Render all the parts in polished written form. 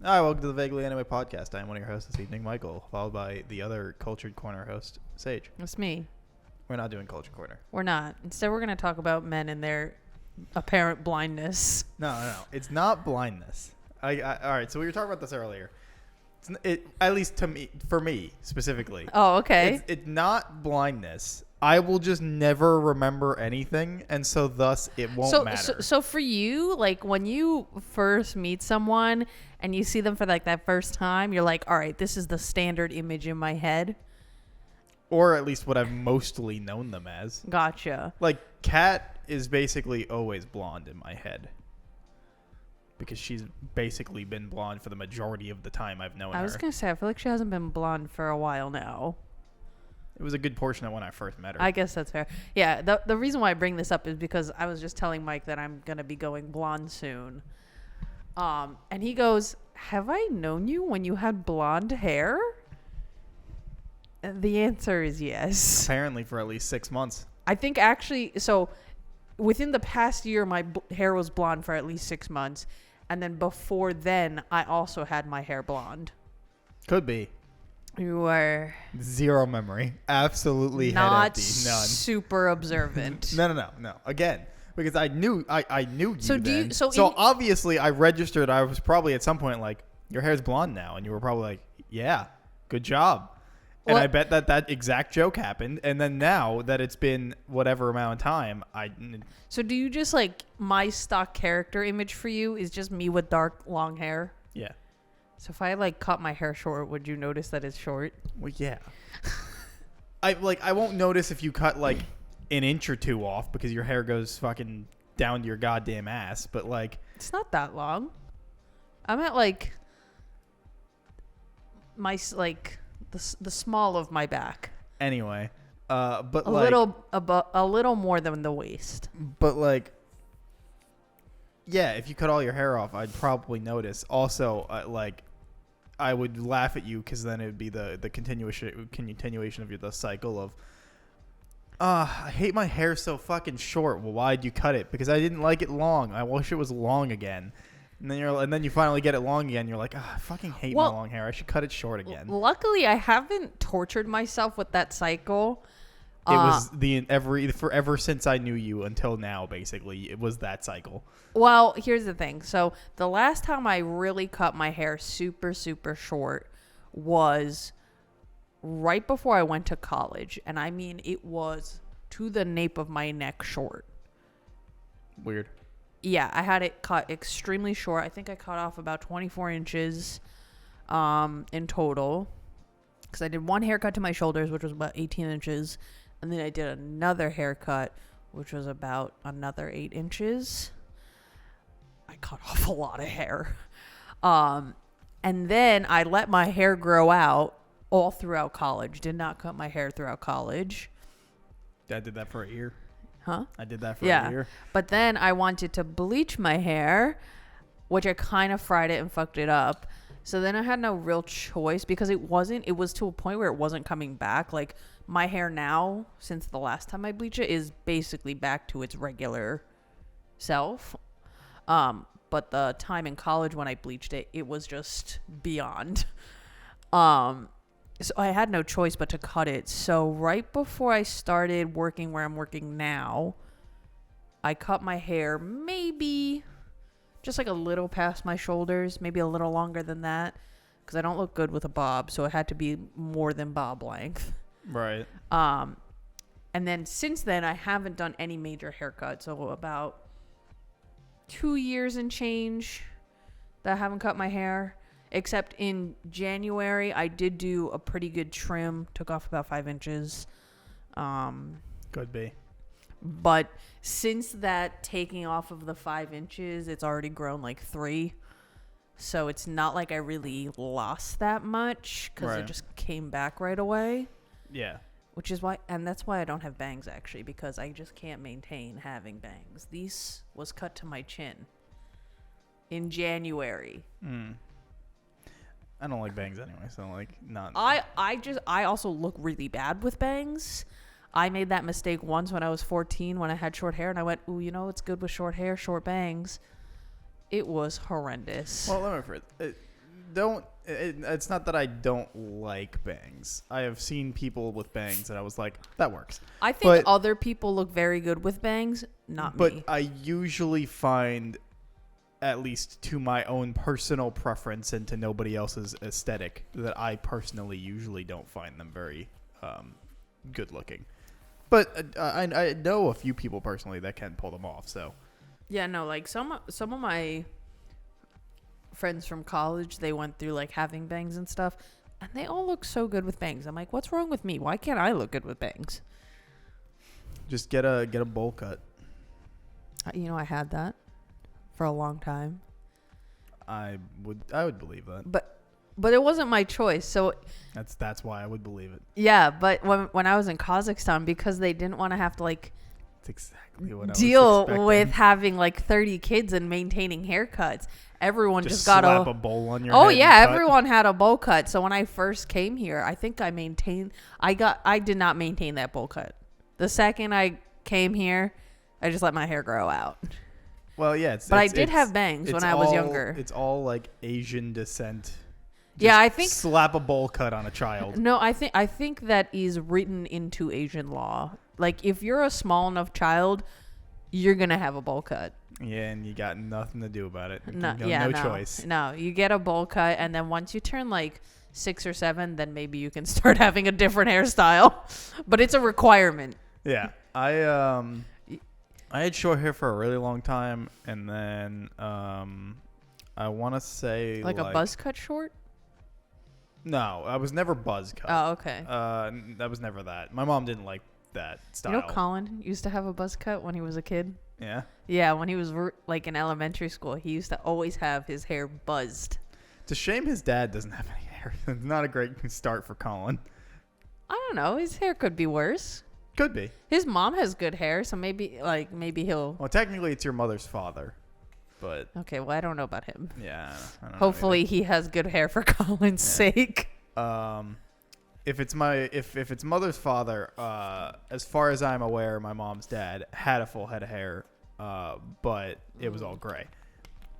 Hi, welcome to the Vaguely Anime Podcast. I'm one of your hosts this evening, Michael, followed by the other Cultured Corner host, Sage. It's me. We're not doing Cultured Corner. We're not. Instead, we're going to talk about men and their apparent blindness. No. It's not blindness. All right, so we were talking about this earlier. At least to me, for me specifically. Oh, okay. It's not blindness. I will just never remember anything, and so thus it won't matter. So for you, like when you first meet someone and you see them for like that first time, you're like, all right, this is the standard image in my head. Or at least what I've mostly known them as. Gotcha. Like, Kat is basically always blonde in my head. Because she's basically been blonde for the majority of the time I've known her. I was going to say, I feel like she hasn't been blonde for a while now. It was a good portion of when I first met her. I guess that's fair. Yeah, the reason why I bring this up is because I was just telling Mike that I'm going to be going blonde soon. And he goes, have I known you when you had blonde hair? And the answer is yes. Apparently for at least 6 months. I think actually, so within the past year, my hair was blonde for at least 6 months. And then before then, I also had my hair blonde. Could be. You were Zero memory. Absolutely head not empty. None. super observant. No. Again, because I knew you So do then. you- so so in- obviously I registered. I was probably at some point like, your hair's blonde now. And you were probably like, yeah, good job. And Well- I bet that exact joke happened. And then now that it's been whatever amount of time, So do you just like my stock character image for you is just me with dark long hair? yeah. So if I like cut my hair short, would you notice that it's short? Well, yeah. I won't notice if you cut like an inch or two off because your hair goes fucking down to your goddamn ass. But like, It's not that long. I'm at like my like the small of my back. anyway, but A like, little more than the waist. but like, yeah, if you cut all your hair off, I'd probably notice. Also, I would laugh at you because then it would be the continuation of the cycle of, I hate my hair so fucking short. Well, why'd you cut it? Because I didn't like it long. I wish it was long again. And then you finally get it long again. You're like, I fucking hate my long hair. I should cut it short again. Luckily, I haven't tortured myself with that cycle. It was ever since I knew you until now. Basically, it was that cycle. Well, here's the thing. So the last time I really cut my hair super, super short was right before I went to college. And I mean, it was to the nape of my neck short. Weird. Yeah, I had it cut extremely short. I think I cut off about 24 inches in total. Because I did one haircut to my shoulders, which was about 18 inches. And then I did another haircut, which was about another 8 inches. I cut off a lot of hair. And then I let my hair grow out all throughout college. Did not cut my hair throughout college. I did that for a year. Huh? I did that for a year. But then I wanted to bleach my hair, which I kind of fried it and fucked it up. So then I had no real choice because it was to a point where it wasn't coming back. Like my hair now, since the last time I bleached it, is basically back to its regular self. But the time in college when I bleached it, it was just beyond. So I had no choice but to cut it. So right before I started working where I'm working now, I cut my hair maybe just like a little past my shoulders, maybe a little longer than that, because I don't look good with a bob, so it had to be more than bob length. Right. And then since then, I haven't done any major haircuts. So about 2 years and change that I haven't cut my hair. Except in January, I did do a pretty good trim. Took off about 5 inches. Could be. But since that taking off of the 5 inches, it's already grown like 3. So it's not like I really lost that much because it just came back right away. Yeah. Which is why, and that's why I don't have bangs actually, because I just can't maintain having bangs. These was cut to my chin in January. I don't like bangs anyway, so like not. I also look really bad with bangs. I made that mistake once when I was 14 when I had short hair, and I went, ooh, you know, it's good with short hair, short bangs. It was horrendous. Well, let me rephrase. don't. It's not that I don't like bangs. I have seen people with bangs, and I was like, that works. I think But- other people look very good with bangs, not But me. I usually find, at least to my own personal preference and to nobody else's aesthetic, that I personally usually don't find them very good looking. But I know a few people personally that can pull them off. So Yeah, no, like some of my friends from college, they went through like having bangs and stuff, and they all look so good with bangs. I'm like, what's wrong with me? Why can't I look good with bangs? just get a bowl cut. You know, I had that for a long time, I would believe that. but it wasn't my choice. So That's why I would believe it. yeah, but when I was in Kazakhstan, because they didn't want to have to like It's exactly what I was deal expecting. with having like 30 kids and maintaining haircuts, everyone just got slap a bowl on your Oh head yeah, and cut. everyone had a bowl cut. So when I first came here, I think I did not maintain that bowl cut. The second I came here, I just let my hair grow out. Well, yeah, But I did have bangs when I was younger. It's all like Asian descent. Yeah, Just I think slap a bowl cut on a child. no, I think that is written into Asian law. Like if you're a small enough child, you're gonna have a bowl cut. Yeah, and you got nothing to do about it. No, no choice. No, you get a bowl cut, and then once you turn like 6 or 7, then maybe you can start having a different hairstyle. But it's a requirement. Yeah, I had short hair for a really long time, and then I want to say Like a buzz cut short. No, I was never buzz cut. Oh, okay. That was never that. My mom didn't like that style. You know, Colin used to have a buzz cut when he was a kid. Yeah. Yeah, when he was like in elementary school, he used to always have his hair buzzed. It's a shame his dad doesn't have any hair. It's not a great start for Colin. I don't know. His hair could be worse. Could be. His mom has good hair, so maybe he'll. Well, technically, it's your mother's father, but Okay, well, I don't know about him. yeah. I don't know Hopefully, he has good hair for Colin's sake. if it's mother's father, as far as I'm aware, my mom's dad had a full head of hair, but it was all gray.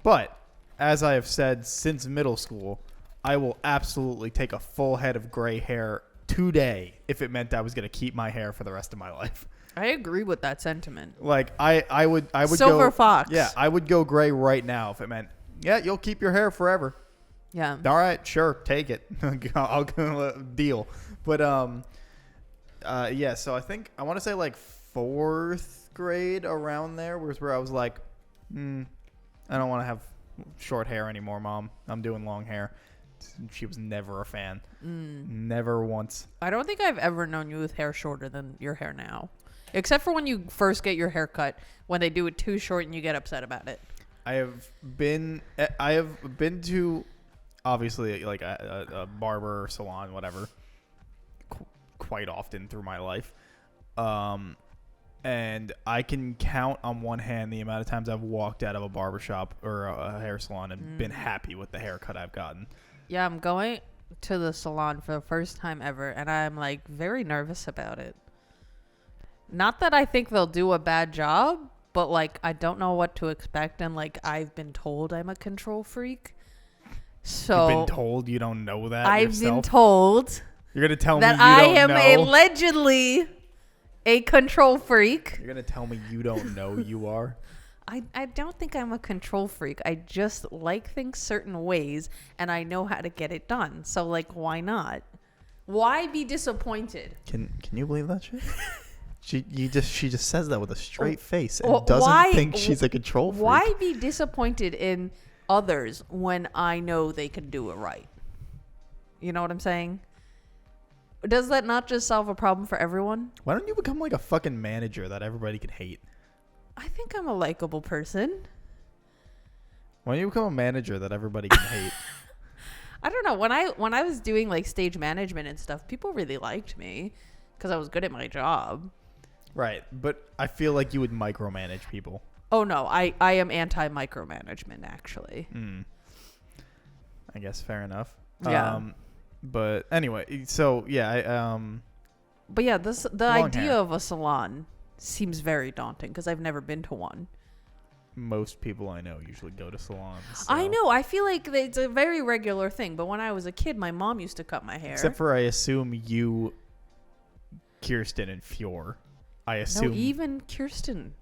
But as I have said since middle school, I will absolutely take a full head of gray hair today if it meant I was going to keep my hair for the rest of my life. I agree with that sentiment. Like I would Silver go, fox. Yeah, I would go gray right now if it meant, yeah, you'll keep your hair forever. Yeah. All right, sure, take it. I'll deal. But yeah. So I think I want to say like 4th grade, around there was where I was like, I don't want to have short hair anymore, Mom. I'm doing long hair. She was never a fan. Never once. I don't think I've ever known you with hair shorter than your hair now. Except for when you first get your hair cut, when they do it too short and you get upset about it. I have been to, obviously, like a barber salon, whatever, quite often through my life. And I can count on one hand the amount of times I've walked out of a barbershop or a hair salon and been happy with the haircut I've gotten. Yeah, I'm going to the salon for the first time ever, and I'm like very nervous about it. Not that I think they'll do a bad job, but like I don't know what to expect, and like I've been told I'm a control freak. So You've been told you don't know that I've yourself? been told You're going to tell me that you I don't am know? allegedly a control freak. You're going to tell me you don't know you are? I don't think I'm a control freak. I just like things certain ways, and I know how to get it done. So, like, why not? Why be disappointed? Can you believe that shit? She just says that with a straight face and Well, doesn't think she's a control freak. Why be disappointed in others when I know they can do it right? You know what I'm saying? Does that not just solve a problem for everyone? Why don't you become like a fucking manager that everybody can hate? I think I'm a likable person. Why don't you become a manager that everybody can hate? I don't know. When I was doing like stage management and stuff, people really liked me because I was good at my job. Right, but I feel like you would micromanage people. Oh no, I am anti micromanagement actually. I guess fair enough. Yeah. But anyway, so yeah, But yeah, the Long idea hair. of a salon seems very daunting because I've never been to one. most people I know usually go to salons. I so- know. I feel like it's a very regular thing. But when I was a kid, my mom used to cut my hair. Except for, I assume you, Kirsten, and Fior. I assume no, even Kirsten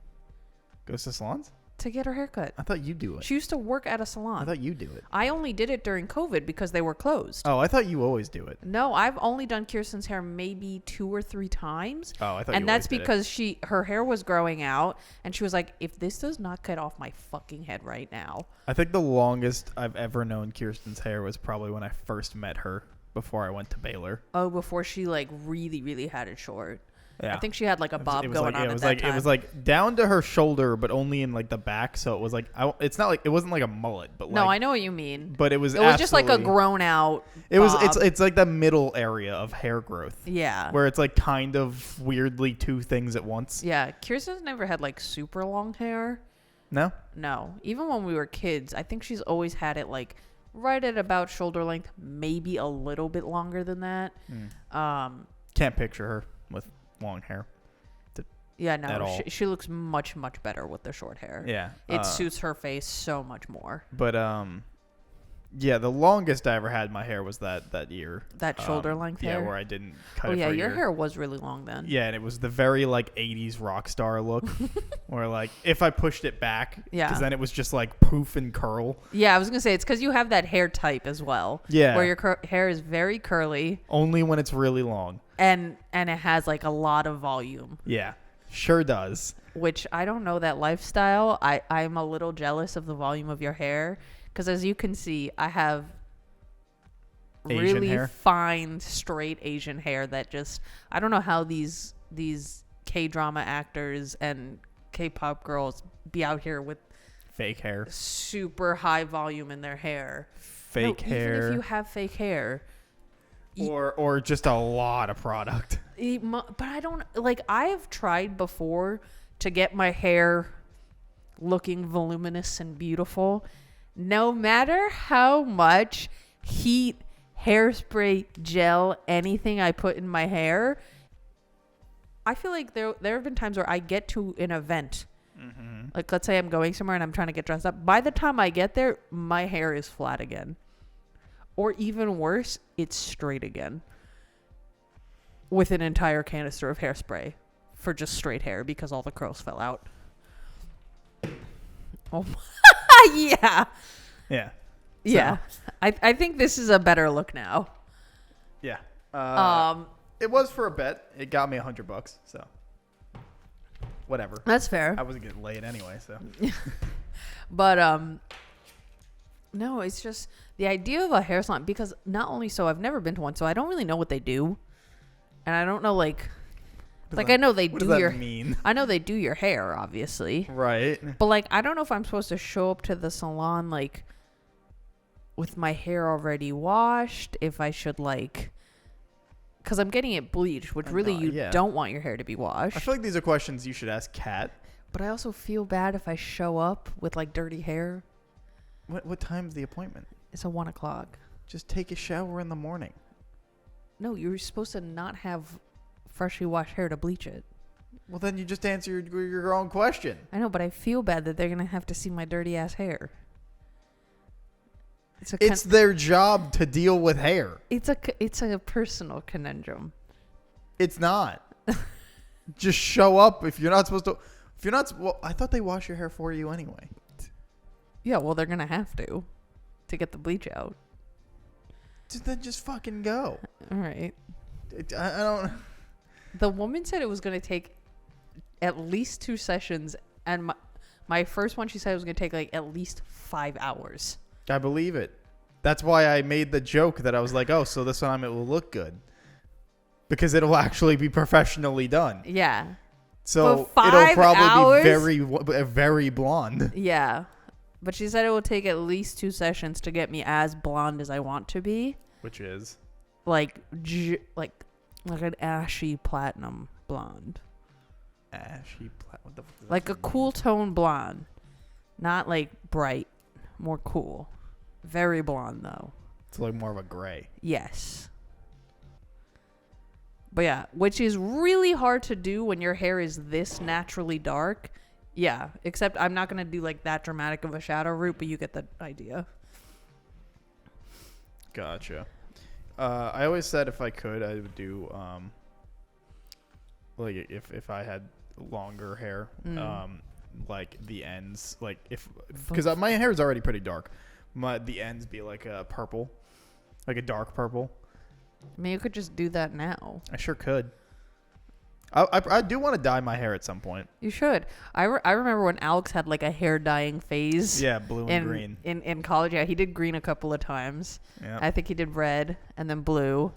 goes to salons. to get her haircut. I thought you do it. She used to work at a I salon. thought you do it. I only did it during COVID because they were closed. Oh, I thought you always do it. No, I've only done Kirsten's hair maybe 2 or 3 times. Oh, I thought. And you that's always did it. because her hair was growing out and she was like, if this does not cut off my fucking head right now. I think the longest I've ever known Kirsten's hair was probably when I first met her before I went to Baylor. Oh, before she like really, really had it short. Yeah. I think she had like a bob it was going like, on it was at that like time. it was like down to her shoulder, but only in like the back. So it was like it's not like it wasn't like a mullet, but no, like, I know what you mean. but it was Just like a absolutely- grown out. It was bob. it's like the middle area of hair growth Yeah. where it's like kind of weirdly two things at once. Yeah. Kirsten's never had like super long hair. No, No. Even when we were kids, I think she's always had it like right at about shoulder length, maybe a little bit longer than that. can't picture her with long hair. Yeah, At no, all. she looks much, much better with the short hair. Yeah, It suits her face so much more. But yeah, the longest I ever had my hair was that year. That shoulder length Yeah, hair? where I didn't cut Oh, it yeah, for a your year. hair was really long then. Yeah, and it was the very like 80s rock star look where like if I pushed it back, Yeah. because then it was just like poof and curl. Yeah, I was going to say, it's because you have that hair type as well. Yeah. Where your hair is very curly Only when it's really long. and it has like a lot of volume, Yeah, sure does. which I don't know that lifestyle. I'm a little jealous of the volume of your hair because as you can see, I have Asian really hair? fine straight Asian hair that just I don't know how these K-drama actors and K-pop girls be out here with Fake hair. super high volume in their hair. Fake No, hair. Even if you have fake hair, or just a lot of product. but I don't like. I've tried before to get my hair looking voluminous and beautiful. No matter how much heat, hairspray, gel, anything I put in my hair, I feel like there have been times where I get to an event. Like let's say I'm going somewhere and I'm trying to get dressed up. By the time I get there, my hair is flat again. Or even worse, it's straight again. With an entire canister of hairspray for just straight hair because all the curls fell out. Oh, yeah. Yeah. Yeah. I think this is a better look now. Yeah. It was for a bet. It got me $100, so whatever. That's fair. I wasn't getting laid anyway, so But no, it's just the idea of a hair salon because not only so I've never been to one, so I don't really know what they do. And I don't know like I know they what do does that your mean? I know they do your hair, obviously. Right. But like I don't know if I'm supposed to show up to the salon like with my hair already washed, if I should like cuz I'm getting it bleached, which really you yeah. don't want your hair to be I washed. feel like these are questions you should ask Kat. But I also feel bad if I show up with like dirty hair. What time's the appointment? It's a 1 o'clock. Just take a shower in the morning. No, you're supposed to not have freshly washed hair to bleach it. Well, then you just answer your own question. I know, but I feel bad that they're gonna have to see my dirty ass hair. It's their job to deal with hair. it's a personal conundrum. It's not. Just show up if you're not supposed to. If you're not, well, I thought they wash your hair for you anyway. Yeah, well, they're gonna have to get the bleach out. Then just fucking go. All right. I don't. The woman said it was gonna take at least 2 sessions, and my first one she said it was gonna take like at least 5 hours. I believe it. That's why I made the joke that I was like, oh, so this time it will look good. Because it'll actually be professionally done. Yeah. So For it'll 5 probably hours? be very blonde. Yeah. But she said it will take at least 2 sessions to get me as blonde as I want to be. Which is? Like an ashy platinum blonde. Ashy. What the fuck does that Like a mean? cool tone blonde. Not like bright. More cool. Very blonde though. It's like more of a gray. Yes. But yeah, which is really hard to do when your hair is this naturally dark Yeah, except I'm not gonna do like that dramatic of a shadow route, but you get the idea. Gotcha. I always said if I could, I would do like if I had longer hair, like the ends, like if because my hair is already pretty dark, the ends be like a purple, like a dark purple. I mean, you could just do that now. I sure could. I do want to dye my hair at some point. You should. I remember when Alex had like a hair dyeing phase. Yeah, blue and green. In college. Yeah, he did green a couple of times. Yeah. I think he did red and then blue.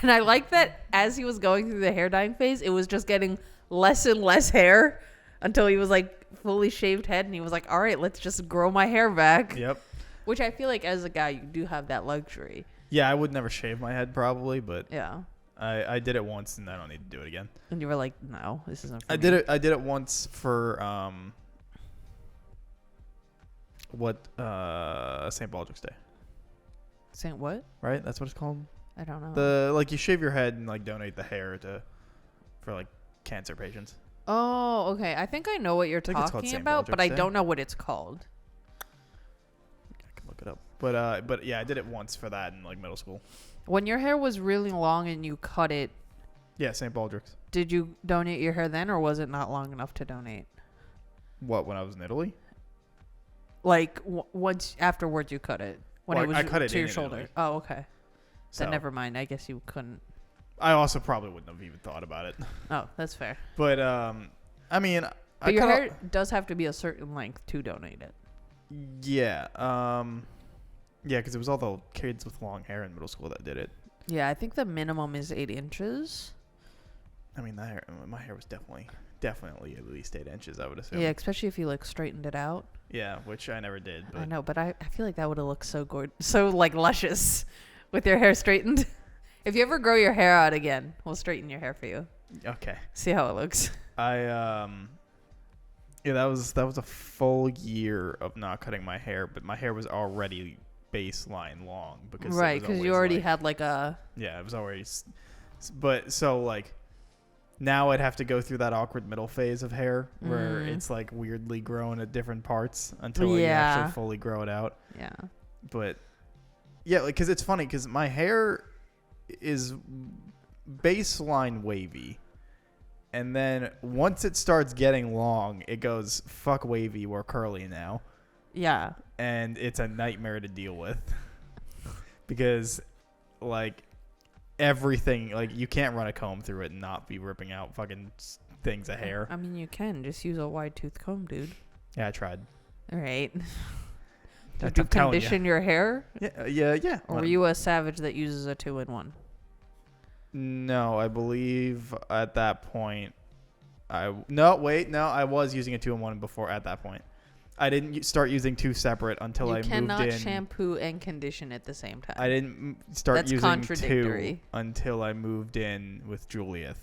And I like that as he was going through the hair dyeing phase, it was just getting less and less hair until he was like fully shaved head, and he was like, all right, let's just grow my hair back. Yep. Which I feel like as a guy, you do have that luxury. Yeah, I would never shave my head probably, but Yeah. I did it once and I don't need to do it again. And you were like, no, this isn't for I me. did it once for St. Patrick's Day. Saying what? Right? That's what it's called. I don't know. Like you shave your head and like donate the hair for like cancer patients. Oh, okay. I think I know what you're think it's called talking St. about, but I Patrick's Day. don't know what it's called. I can look it up. But yeah, I did it once for that in like middle school. When your hair was really long and you cut it, Yeah, St. Patrick's. did you donate your hair then, or was it not long enough to donate? What, when I was in Italy? Like once afterwards you cut it when Well, it was I cut it to your in shoulder. Italy. Oh, okay. So Then never mind. I guess you couldn't. I also probably wouldn't have even thought about it. Oh, that's fair. But I mean, But your hair does have to be a certain length to donate it. Yeah. Yeah, because it was all the kids with long hair in middle school that did it. Yeah, I think the minimum is 8 inches. I mean, my hair was definitely at least 8 inches, I would assume. Yeah, especially if you like straightened it out. Yeah, which I never did. But I know, but I feel like that would have looked so good, so like luscious with your hair straightened. If you ever grow your hair out again, we'll straighten your hair for you. Okay. See how it looks. Yeah, that was a full year of not cutting my hair, but my hair was already baseline long because Right, because you already like, had like a... Yeah, it was already but so like now I'd have to go through that awkward middle phase of hair where it's like weirdly grown at different parts until you actually fully grow it out. Yeah. But yeah, like cuz it's funny cuz my hair is baseline wavy. And then once it starts getting long, it goes fuck wavy, we're curly now. Yeah. And it's a nightmare to deal with because like everything, like you can't run a comb through it and not be ripping out fucking things of hair. I mean, you can just use a wide tooth comb, dude. Yeah, I tried. All right. I'm Did you telling condition your hair? Yeah. Or were you a savage that uses a 2-in-1? No, I believe at that point I was using a 2-in-1 before at that point. I didn't start using two separate until I moved in. You cannot shampoo and condition at the same time. I didn't start That's using contradictory. two until I moved in with Juliet,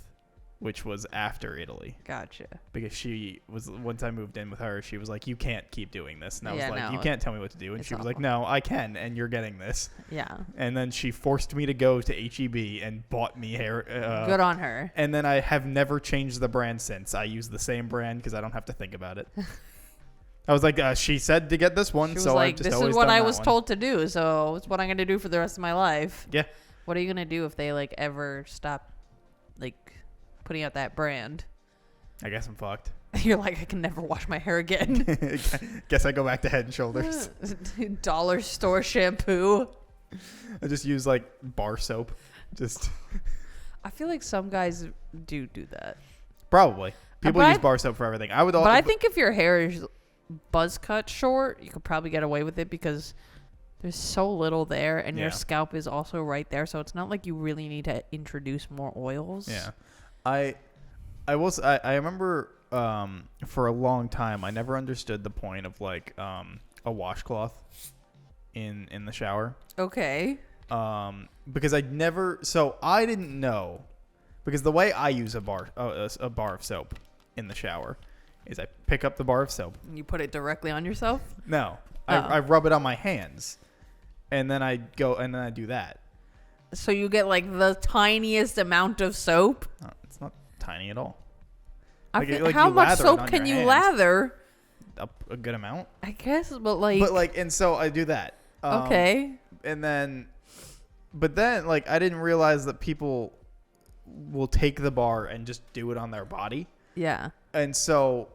which was after Italy. Gotcha. Because she was, once I moved in with her, she was like, you can't keep doing this. And I was Yeah, like, no, you can't tell me what to do. And it's she was like, awful. no, I can, and you're getting this. Yeah. And then she forced me to go to H-E-B and bought me hair. Good on her. And then I have never changed the brand since. I use the same brand because I don't have to think about it. I was like, she said to get this one, She was so like, I've just this always is what done I that was one. told to do, so it's what I'm going to do for the rest of my life. Yeah. What are you going to do if they, like, ever stop, like, putting out that brand? I guess I'm fucked. You're like, I can never wash my hair again. Guess I go back to Head and Shoulders. Dollar store shampoo. I just use like bar soap. Just I feel like some guys do that. probably people but use I- bar soap for everything. I would. But I think if your hair is buzz cut short, you could probably get away with it because there's so little there, and Yeah. your scalp is also right there, so it's not like you really need to introduce more oils. Yeah, I remember for a long time I never understood the point of like a washcloth in the shower. Okay. Because I didn't know, because the way I use a bar of soap in the shower is I pick up the bar of soap. You put it directly on yourself? No, Oh. I rub it on my hands, and then I do that. So you get like the tiniest amount of soap? It's not tiny at all. How you much lather it soap on can your you hands. lather? A good amount. I guess, but like, And so I do that. okay. And then, but then, like, I didn't realize that people will take the bar and just do it on their body. Yeah. And so,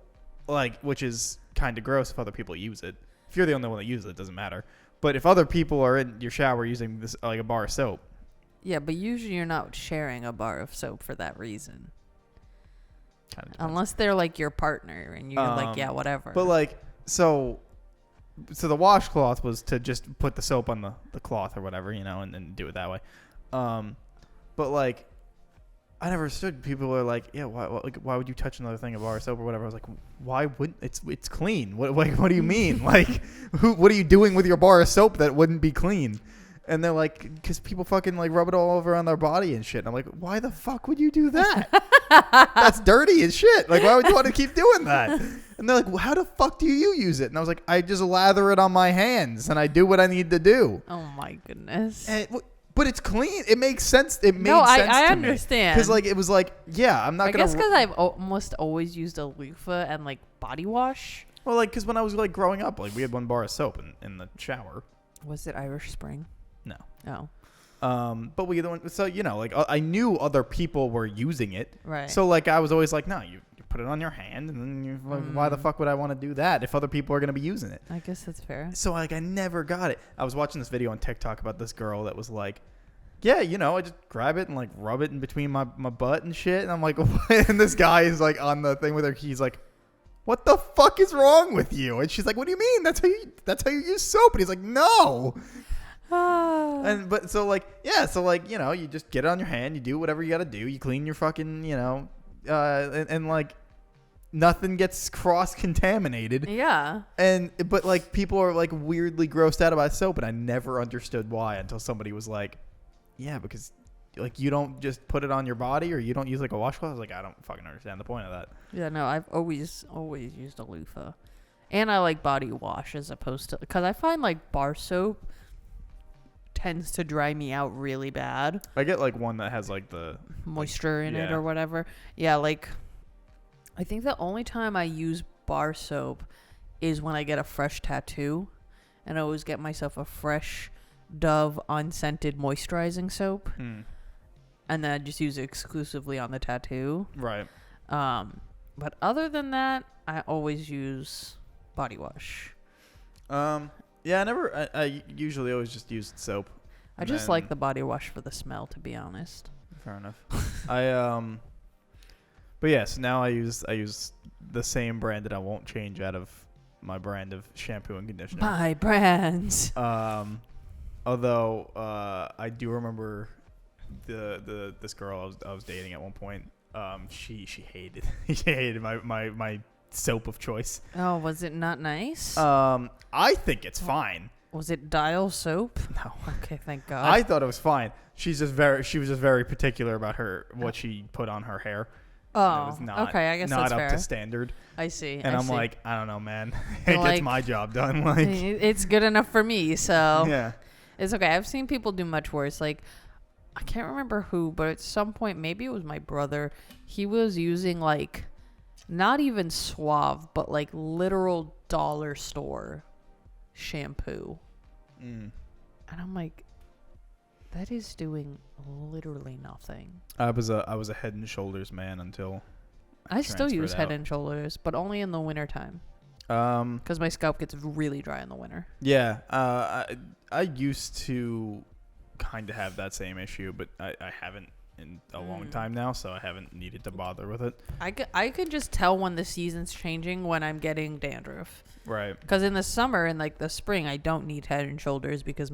like, which is kind of gross if other people use it. If you're the only one that uses it, it doesn't matter. But if other people are in your shower using this, like a bar of soap. Yeah, but usually you're not sharing a bar of soap for that reason. Kind of Unless they're like your partner and you're like, yeah, whatever. But like, so the washcloth was to just put the soap on the cloth or whatever, you know, and do it that way. But like, I never understood. People are like, yeah, why would you touch another thing of bar soap or whatever? I was like, why wouldn't it's clean? What do you mean? Like, what are you doing with your bar of soap that wouldn't be clean? And they're like, because people fucking like rub it all over on their body and shit. And I'm like, why the fuck would you do that? That's dirty as shit. Like, why would you want to keep doing that? And they're like, well, how the fuck do you use it? And I was like, I just lather it on my hands and I do what I need to do. Oh my goodness. But it's clean. It makes sense. It made No, sense I to understand. Because like it was like, yeah, I'm not I gonna. guess because I've almost always used a loofah and like body wash. Well, like because when I was like growing up, like we had one bar of soap in the shower. Was it Irish Spring? No. No. But we so you know like I knew other people were using it. Right. So like I was always like, no, you put it on your hand, and then you like, why the fuck would I want to do that if other people are gonna be using it? I guess that's fair. So like I never got it. I was watching this video on TikTok about this girl that was like, yeah, you know, I just grab it and like rub it in between my butt and shit. And I'm like, what? And this guy is like on the thing with her. He's like, what the fuck is wrong with you? And she's like, what do you mean? That's how you use soap. And he's like, no. But so like, yeah, so like, you know, you just get it on your hand, you do whatever you got to do, you clean your fucking, you know, and like nothing gets cross contaminated. Yeah. But like people are like weirdly grossed out about soap, and I never understood why until somebody was like, yeah, because like you don't just put it on your body or you don't use like a washcloth. I was like, I don't fucking understand the point of that. Yeah, no, I've always used a loofah. And I like body wash as opposed to, because I find like bar soap tends to dry me out really bad. I get like one that has like the moisture in it yeah. or whatever. Yeah, like I think the only time I use bar soap is when I get a fresh tattoo, and I always get myself a fresh Dove unscented moisturizing soap, and then I just use it exclusively on the tattoo. Right. But other than that, I always use body wash. Yeah, I usually always just used soap. I just like the body wash for the smell, to be honest. Fair enough. But yes, now I use the same brand that I won't change out of my brand of shampoo and conditioner. My brands. Although I do remember this girl I was dating at one point. She hated my soap of choice. Oh, was it not nice? I think it's fine. Was it Dial soap? No. Okay, thank God. I thought it was fine. She was just very particular about what she put on her hair. Oh, it was not, okay. I guess not that's up fair. to standard. I see. And I'm see. like, I don't know, man. It Like, gets my job done. Like, it's good enough for me, so yeah. it's okay. I've seen people do much worse. Like, I can't remember who, but at some point, maybe it was my brother. He was using like, not even Suave, but like literal dollar store shampoo. And I'm like, that is doing literally nothing. I was a Head and Shoulders man until I still use transferred Head out. and Shoulders, but only in the wintertime. Um, Because my scalp gets really dry in the winter. yeah. I used to kind of have that same issue, but I haven't in a long time now, so I haven't needed to bother with it. I could just tell when the season's changing when I'm getting dandruff. Right. Because in the summer and like the spring, I don't need Head and Shoulders because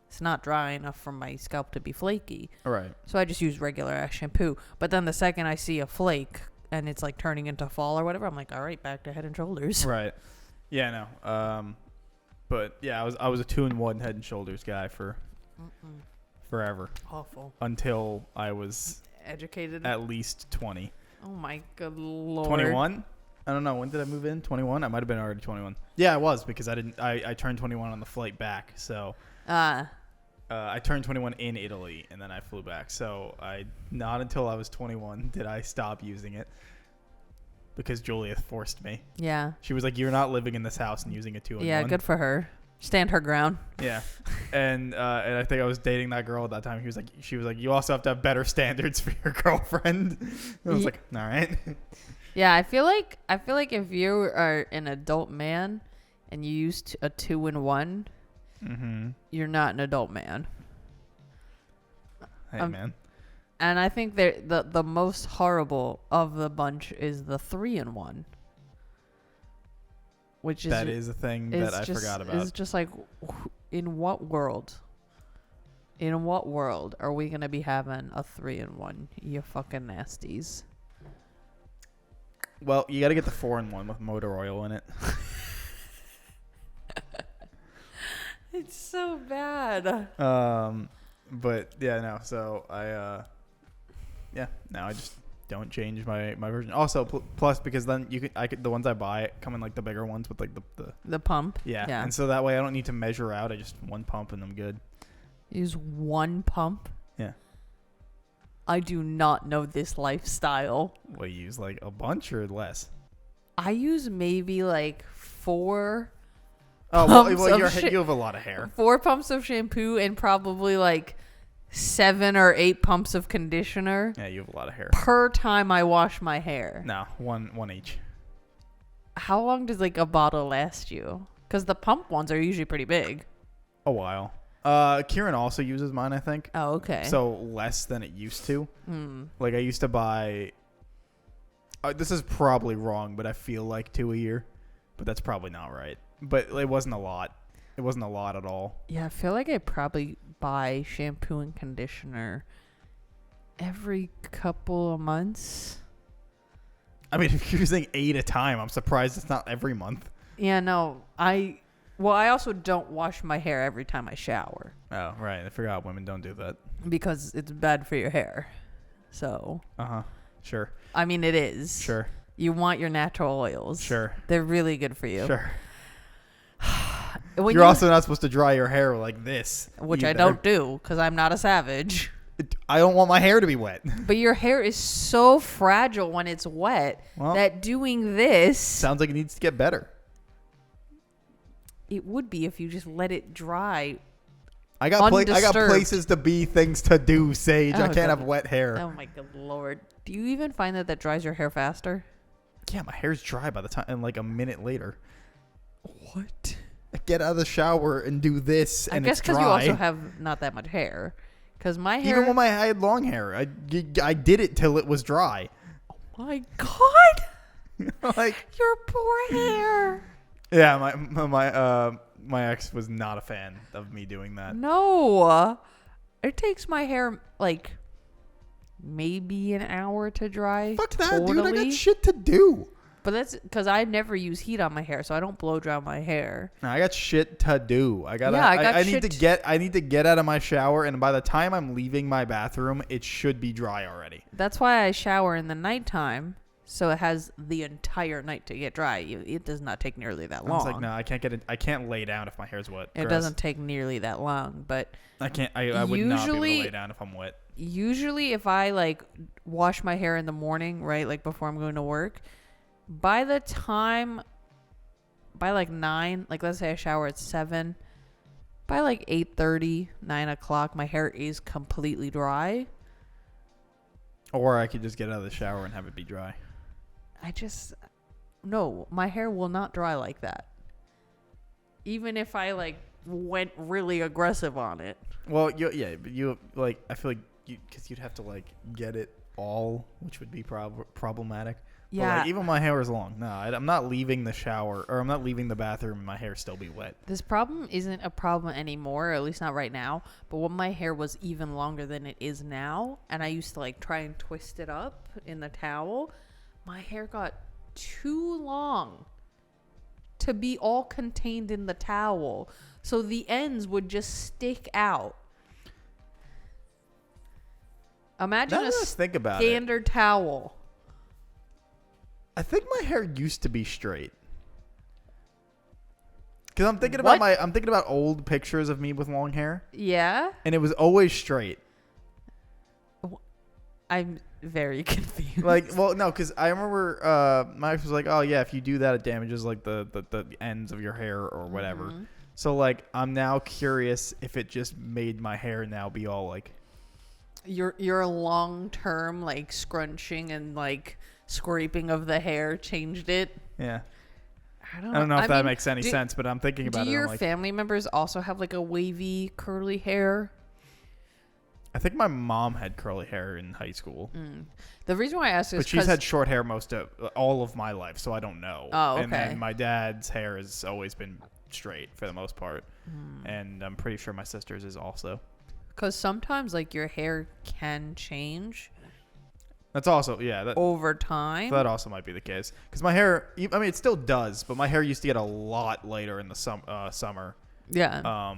it's not dry enough for my scalp to be flaky. Right. So I just use regular ass shampoo. But then the second I see a flake and it's like turning into fall or whatever, I'm like, all right, back to Head and Shoulders. Right. Yeah. No. But yeah, I was a 2-in-1 Head and Shoulders guy for forever Awful. until I was Educated. at least 20. Oh my good lord. 21. I don't know. When did I move in? 21? I might have been already 21. Yeah, I was because I turned 21 on the flight back. So I turned 21 in Italy and then I flew back. So not until I was 21 did I stop using it. because Julia forced me. Yeah. She was like, "You're not living in this house and using a 2-in-1." Yeah, good for her. Stand her ground. Yeah, and I think I was dating that girl at that time. She was like, "You also have to have better standards for your girlfriend." And I was like, "All right." Yeah, I feel like if you are an adult man and you use a 2-in-1, Mm-hmm. you're not an adult man. Hey, man. And I think the most horrible of the bunch is the 3-in-1. Which Is a thing that I forgot about. It's just like, in what world? In what world are we gonna be having a 3-in-1? You fucking nasties. Well, you got to get the 4-in-1 with motor oil in it. It's so bad. But yeah, no. So I just don't change my version. Also, plus because then the ones I buy come in like the bigger ones with like The pump. yeah. Yeah. And so that way I don't need to measure out. I just one pump and I'm good. Use one pump. Yeah. I do not know this lifestyle. What, you use like a bunch or less? I use maybe like 4 Oh, pumps well of you have a lot of hair. 4 pumps of shampoo and probably like 7 or 8 pumps of conditioner Yeah, you have a lot of hair. per time I wash my hair. No, one each. How long does like a bottle last you? Because the pump ones are usually pretty big. A while. Kieran also uses mine, I think. Oh, okay. So less than it used to. Like I used to buy. This is probably wrong, but I feel like 2 a year, but that's probably not right. But it wasn't a lot. It wasn't a lot at all. Yeah, I feel like I probably buy shampoo and conditioner every couple of months. I mean, if you're using 8 a time, I'm surprised it's not every month. Yeah, no, I also don't wash my hair every time I shower Oh, right. I forgot women don't do that. because it's bad for your hair. So, Sure. I mean, it is. Sure. You want your natural oils. Sure. They're really good for you. Sure. When You're also not supposed to dry your hair like this. which I either. don't do because I'm not a savage. I don't want my hair to be wet. But your hair is so fragile when it's wet Well, that doing this, sounds like it needs to get better. it would be if you just let it dry. I got Undisturbed. places to be, things to do, Sage. Oh, I can't God. have wet hair. Oh my good lord. Do you even find that dries your hair faster? Yeah, my hair's dry by the time, and like a minute later. What? I get out of the shower and do this, I and guess it's because dry. you also have not that much hair. Because my hair. Even when I had long hair, I did it till it was dry. My God! Like, Your poor hair. yeah, my ex was not a fan of me doing that. No. It takes my hair like maybe an hour to dry. Fuck that, dude. I totally. got shit to do. But that's because I never use heat on my hair, so I don't blow dry my hair. No, I got shit to do. I got. Yeah, I need to get out of my shower, and by the time I'm leaving my bathroom, it should be dry already. That's why I shower in the nighttime, so it has the entire night to get dry. It does not take nearly that long. I was like, no, I can't get it. I can't lay down if my hair's wet. It Gross. doesn't take nearly that long, but I can't. I would not be able to Usually- lay down if I'm wet. usually if I like wash my hair in the morning, right, like before I'm going to work, by like 9, like let's say I shower at 7, by like 8:30, 9 o'clock, my hair is completely dry. Or I could just get out of the shower and have it be dry. No, my hair will not dry like that. Even if I like went really aggressive on it. Well, but you like. I feel like because you'd have to like get it all, which would be problematic. But, Yeah. like, even my hair is long. No, I'm not leaving the shower, or I'm not leaving the bathroom, and my hair still be wet. This problem isn't a problem anymore, or at least not right now. But when my hair was even longer than it is now, and I used to like try and twist it up in the towel, my hair got too long to be all contained in the towel. So the ends would just stick out. Imagine Now a that I think about it, standard towel. I think my hair used to be straight. Because I'm thinking What? about I'm thinking about old pictures of me with long hair, Yeah. and it was always straight. very confused. Like, well, no, because I remember my ex was like, oh yeah, if you do that, it damages like the ends of your hair or whatever. Mhm. So like, I'm now curious if it just made my hair now be all like, Your long term like scrunching and like scraping of the hair changed it. yeah. I don't I don't know if that mean, makes any sense, but I'm thinking about do it. your I'm like, family members also have like a wavy curly hair? I think my mom had curly hair in high school, The reason why I asked is but she's 'cause- had short hair most of all of my life, so I don't know. Oh, And okay. then my dad's hair has always been straight for the most part, Hmm. and I'm pretty sure my sister's is also. Because sometimes, like, your hair can change That's also that over time. that also might be the case because my hair. I mean, it still does, but my hair used to get a lot later in the summer. Yeah.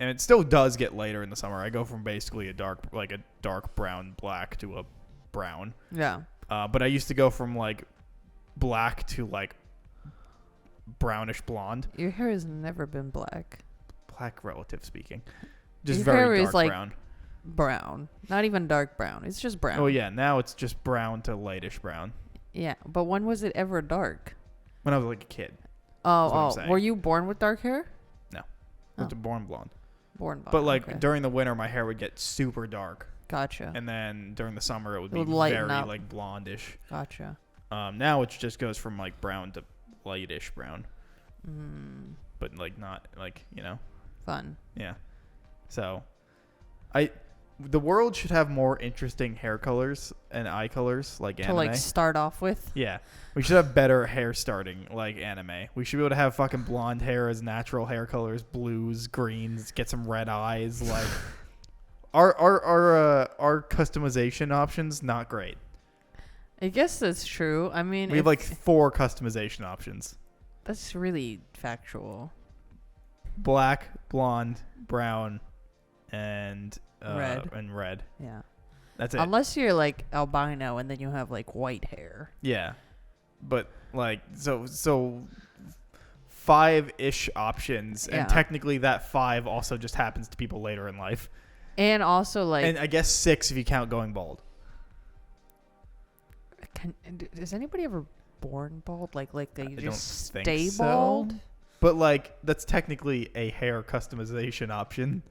And it still does get later in the summer. I go from basically a dark brown black to a brown. Yeah. But I used to go from like black to like brownish blonde. Your hair has never been black. Black, relative speaking, just Your hair very is, dark like, brown. Brown. Not even dark brown. It's just brown. Oh yeah, now it's just brown to lightish brown. Yeah. But when was it ever dark? When I was like a kid, what I'm Oh, saying. were you born with dark hair? I was born blonde. Born blonde. But like okay. during the winter, my hair would get super dark, Gotcha. and then during the summer, it would be would lighten very up. like blondish. Gotcha. Now it just goes from like brown to lightish brown, Mm, but like not like fun. yeah. So, the world should have more interesting hair colors and eye colors like To anime. like start off with. Yeah, we should have better hair starting like anime. We should be able to have fucking blonde hair as natural hair colors, blues, greens, get some red eyes. Like our customization options not great. I guess that's true. I mean, We have like 4 customization options: that's really factual. black, blonde, brown, and Red. And red. Yeah. That's it. Unless you're like albino and then you have like white hair. Yeah, but like so 5-ish options, Yeah. and technically that 5 also just happens to people later in life, And also like and I guess 6 if you count going bald. is anybody ever born bald? Like they I just don't think stay so. bald? But like that's technically a hair customization option.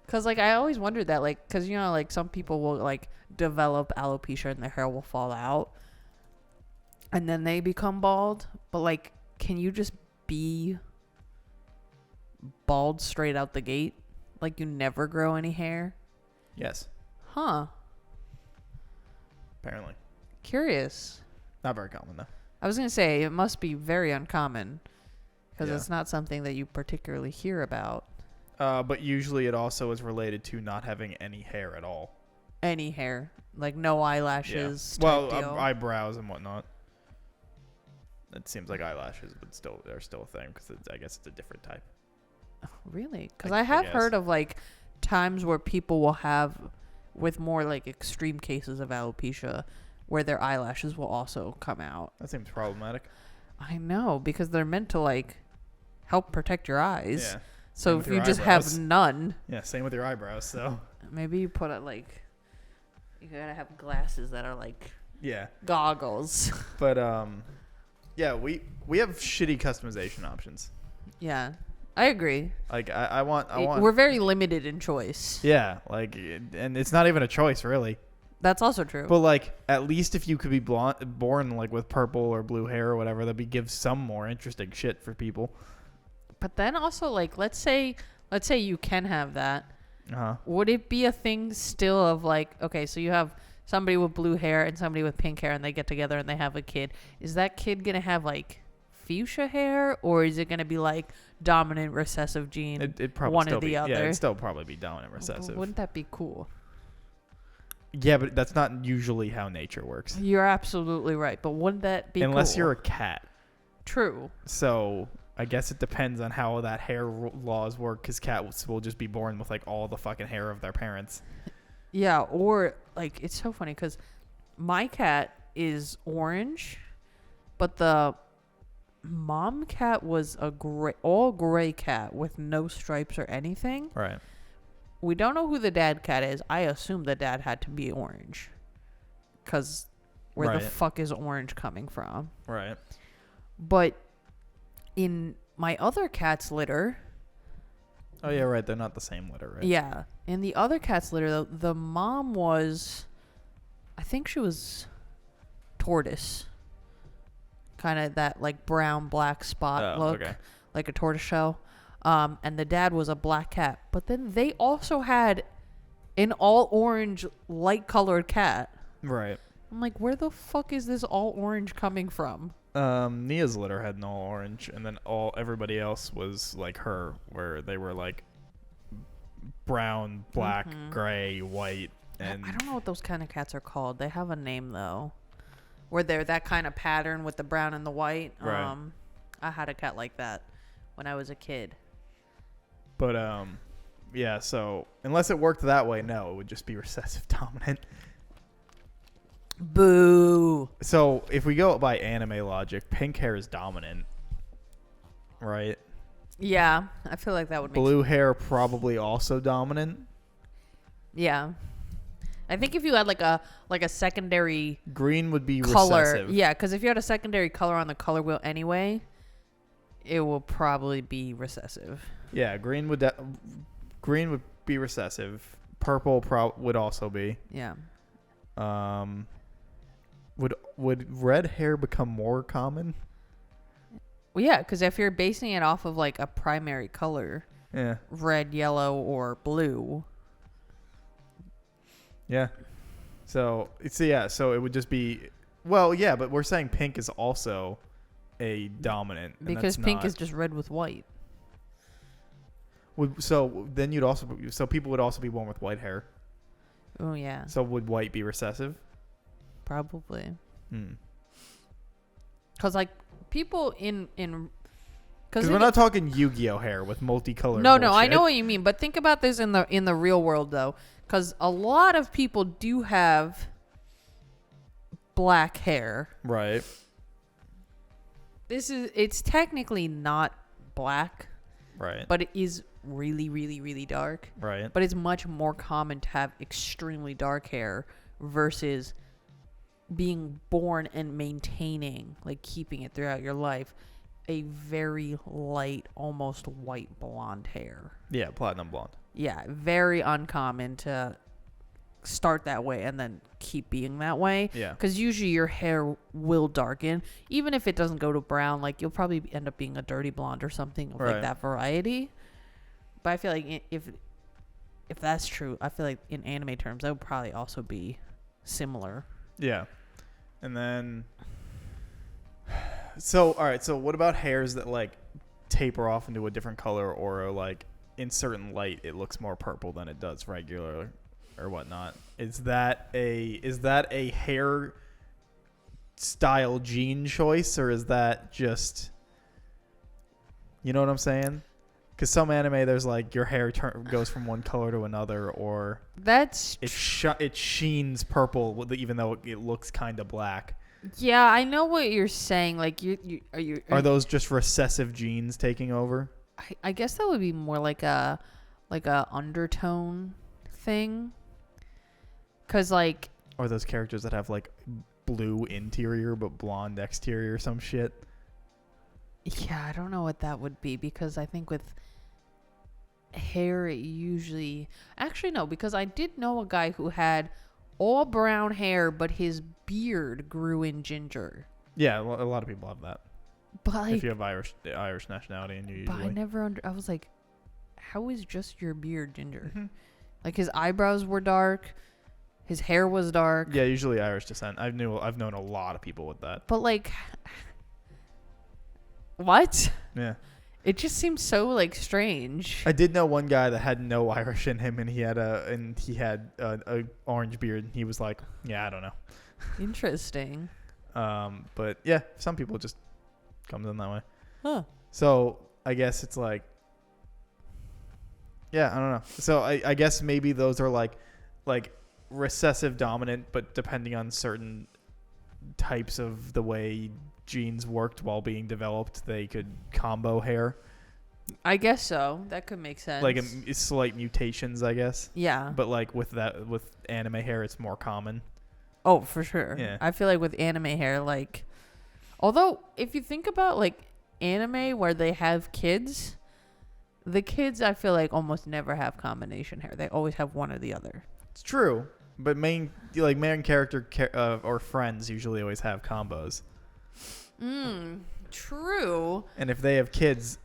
Cuz like I always wondered that like cuz like some people will like develop alopecia and their hair will fall out and then they become bald, but like can you just be bald straight out the gate? Like you never grow any hair? Yes, Huh. apparently Curious. not very common though. I was going to say it must be very uncommon because Yeah. it's not something that you particularly hear about. But usually it also is related to not having any hair at all. Any hair, like no eyelashes. Yeah. Well, type deal. eyebrows and whatnot. It seems like eyelashes, but they're still a thing because I guess it's a different type. Really? Because I I have guess. heard of like times where people will have, with more like extreme cases of alopecia, where their eyelashes will also come out. That seems problematic. I know because they're meant to like help protect your eyes. Yeah. So Same if with you your just eyebrows. have none, Yeah. Same with your eyebrows. So. maybe you put it like you gotta have glasses that are like Yeah. goggles. But yeah, we have shitty customization options. Yeah, I agree. Like I want We're very limited in choice. yeah, like and it's not even a choice really. That's also true. But like at least if you could be born like with purple or blue hair or whatever, that'd give some more interesting shit for people. But then also like let's say you can have that. Uh-huh. Would it be a thing still of like, okay, so you have somebody with blue hair and somebody with pink hair and they get together and they have a kid. Is that kid going to have like fuchsia hair or is it going to be like dominant recessive gene? It probably one still or the be, other. Yeah, it'd still probably be dominant But recessive. wouldn't that be cool? Yeah, but that's not usually how nature works. You're absolutely right. But wouldn't that be Unless cool? you're a cat. True. So I guess it depends on how that hair laws work, because cats will just be born with like all the fucking hair of their parents. Yeah, or like it's so funny because my cat is orange, but the mom cat was a all gray cat with no stripes or anything. Right. we don't know who the dad cat is. I assume the dad had to be orange. Because where the Right. fuck is orange coming from? Right. But in my other cat's litter, Oh yeah, right. They're not the same litter, right? yeah, in the other cat's litter, the mom was, I think she was tortoise. Kind of that like brown black spot look, Okay. like a tortoise shell. And the dad was a black cat. But then they also had an all orange light colored cat. Right. I'm like, where the fuck is this all orange coming from? Nia's litter had an all orange, and then everybody else was like her, where they were like brown, black, gray, white, and I don't know what those kind of cats are called. They have a name though, where they're that kind of pattern with the brown and the white. Right. I had a cat like that when I was a kid. But yeah. So unless it worked that way, no, it would just be recessive dominant. Boo. So if we go by anime logic, pink hair is dominant, right? Yeah, I feel like that would make Blue hair probably also dominant. Yeah. I think if you had like a secondary Green would be color, recessive. yeah, because if you had a secondary color on the color wheel anyway, it will probably be recessive. Yeah, green would be recessive. Purple would also be. Yeah. Would red hair become more common? Well, yeah, because if you're basing it off of like a primary color, Yeah. red, yellow, or blue. Yeah. So so it would just be, well, yeah, but we're saying pink is also a dominant and Because that's pink not- is just red with white. so then people would also be born with white hair. Oh, yeah. So would white be recessive? Probably. Hmm. Because, like, people in Because we're not talking Yu-Gi-Oh hair with multicolored. No, I know bullshit. what you mean, but think about this in the real world though, because a lot of people do have black hair. Right. It's technically not black, Right. but it is really, really, really dark. Right. But it's much more common to have extremely dark hair versus being born and maintaining, like keeping it throughout your life, a very light, almost white blonde hair. Yeah, platinum blonde. Yeah, very uncommon to start that way and then keep being that way. Yeah. Because usually your hair will darken. Even if it doesn't go to brown, like you'll probably end up being a dirty blonde or something of Right. like that variety. But I feel like if that's true, I feel like in anime terms, that would probably also be similar. Yeah. And then so all right, so what about hairs that like taper off into a different color or like in certain light it looks more purple than it does regular or whatnot? Is that a hair style gene choice or is that just, you know what I'm saying? Because some anime there's like your hair goes from one color to another or That's it sheens purple even though it looks kind of black. yeah, I know what you're saying. Like Are those just recessive genes taking over? I guess that would be more like a undertone thing. Cause like Or those characters that have like blue interior but blonde exterior or some shit? yeah, I don't know what that would be because I think with hair it usually actually no, because I did know a guy who had all brown hair but his beard grew in ginger. Yeah, a lot of people have that. But like, If you have Irish nationality and you but I usually. never I was like, how is just your beard ginger? Mhm. Like his eyebrows were dark, his hair was dark. Yeah, usually Irish descent. I've known a lot of people with that. But like what? Yeah. It just seems so like strange. I did know one guy that had no Irish in him and he had a orange beard. He was like, yeah, I don't know. Interesting. But yeah, some people just comes in that way. Huh. So I guess it's like, yeah, I don't know. So I guess maybe those are like recessive dominant, but depending on certain types of the way genes worked while being developed, they could combo hair. I guess so. That could make sense. Like slight mutations, I guess. yeah. But like with anime hair, it's more common. Oh, for sure. Yeah. I feel like with anime hair, like, although if you think about like anime where they have kids, the kids I feel like almost never have combination hair. They always have one or the other. It's true, but main character or friends usually always have combos. True. And if they have kids,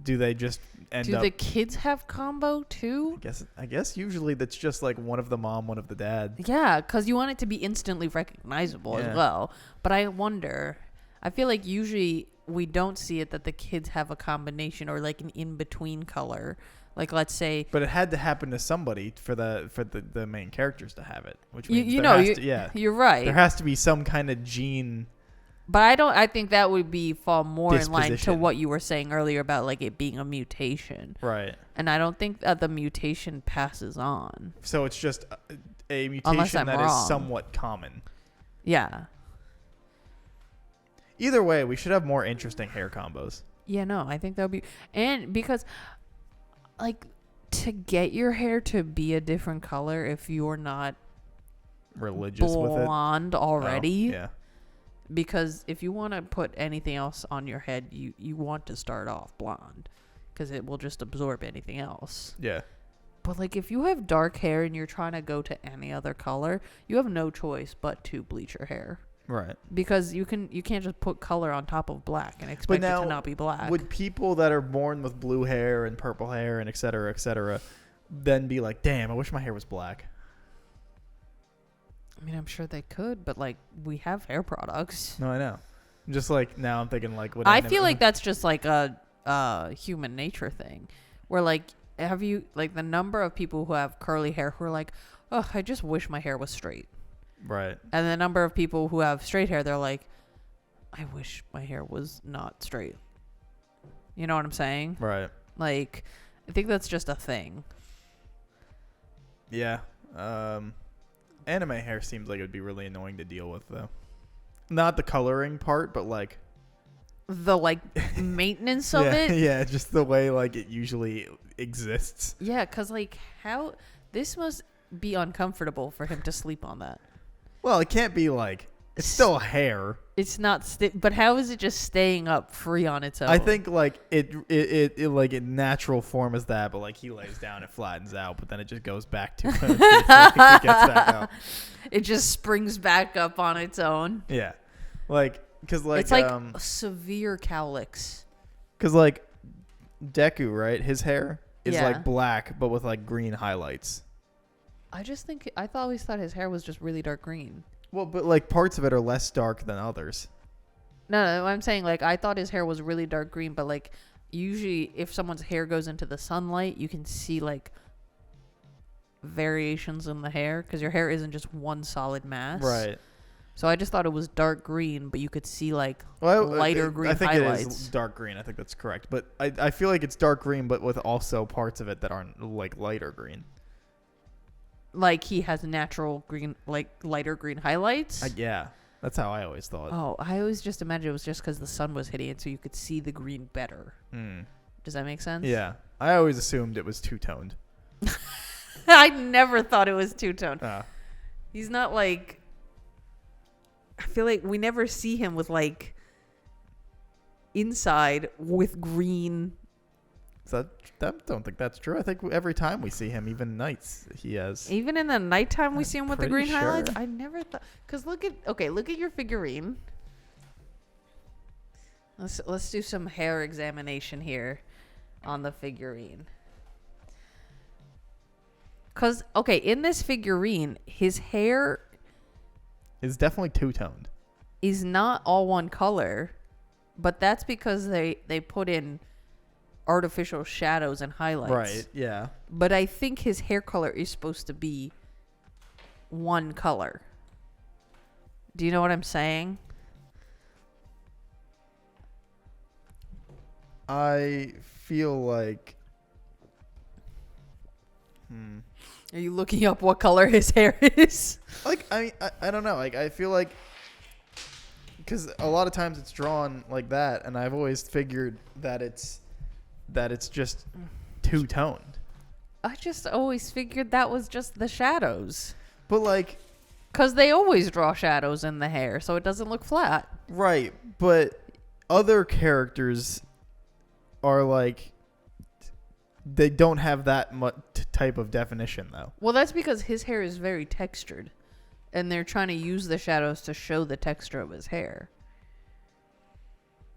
do they just end Do up? the kids have combo too? I guess usually that's just like one of the mom, one of the dad. Yeah, because you want it to be instantly recognizable Yeah. as well. But I wonder, I feel like usually we don't see it that the kids have a combination or like an in-between color. Like, let's say, But it had to happen to somebody for the main characters to have it, which means you're right. there has to be some kind of gene. But I think that would fall more in line to Disposition. what you were saying earlier about like it being a mutation. Right. And I don't think that the mutation passes on. So it's just a Unless mutation I'm that is wrong. somewhat common. Yeah. Either way, we should have more interesting hair combos. Yeah, no, I think that would be, and because like to get your hair to be a different color if you're not Religious with it. blonde already. Oh, yeah. Because if you want to put anything else on your head, you want to start off blonde because it will just absorb anything else. Yeah. But like if you have dark hair and you're trying to go to any other color, you have no choice but to bleach your hair. Right. Because you can't just put color on top of black and expect it to not be black. Would people that are born with blue hair and purple hair and et cetera, then be like, damn, I wish my hair was black? I mean, I'm sure they could, but like we have hair products. No, I know. Just like now I'm thinking like what I feel like that's just like a human nature thing. Where like have you like the number of people who have curly hair who are like, "Oh, I just wish my hair was straight." Right. And the number of people who have straight hair, they're like, "I wish my hair was not straight." You know what I'm saying? Right. Like I think that's just a thing. Yeah. Anime hair seems like it would be really annoying to deal with though. Not the coloring part, but like The like maintenance of it. Yeah, just the way like it usually exists. Yeah, cuz like how this must be uncomfortable for him to sleep on that. Well, it can't be like it's still hair. It's not but how is it just staying up free on its own? I think like it like in natural form is that, but like he lays down, it flattens out, but then it just goes back to it gets back up. It just springs back up on its own. Yeah, like because like it's like a severe cowlicks. Because like Deku, right? His hair is Yeah. like black, but with like green highlights. I always thought his hair was just really dark green. Well, but like parts of it are less dark than others. No, I'm saying like I thought his hair was really dark green, but like usually if someone's hair goes into the sunlight, you can see like variations in the hair because your hair isn't just one solid mass. Right. So I just thought it was dark green, but you could see like lighter green I think highlights. it is dark green. I think that's correct. But I feel like it's dark green, but with also parts of it that aren't like lighter green. Like he has natural green, like lighter green highlights. Yeah, that's how I always thought. Oh, I always just imagined it was just because the sun was hitting it, so you could see the green better. Does that make sense? Yeah, I always assumed it was two-toned. I never thought it was two-toned. Uh, He's not like. I feel like we never see him with like inside with green. so I don't think that's true. I think every time we see him, even nights, he has. Even in the nighttime, we see him with the green pretty highlights. sure. I never thought. Cause look at your figurine. Let's do some hair examination here on the figurine. Cause in this figurine, his hair It's definitely two-toned. is not all one color, but that's because they put in artificial shadows and highlights. Right. Yeah. But I think his hair color is supposed to be one color. Do you know what I'm saying? I feel like. Are you looking up what color his hair is? Like I don't know. Like I feel like because a lot of times it's drawn like that, and I've always figured that it's that it's just two-toned. I just always figured that was just the shadows. But like, Because they always draw shadows in the hair, so it doesn't look flat. right, but other characters are like, they don't have that much type of definition though. Well, that's because his hair is very textured. And they're trying to use the shadows to show the texture of his hair.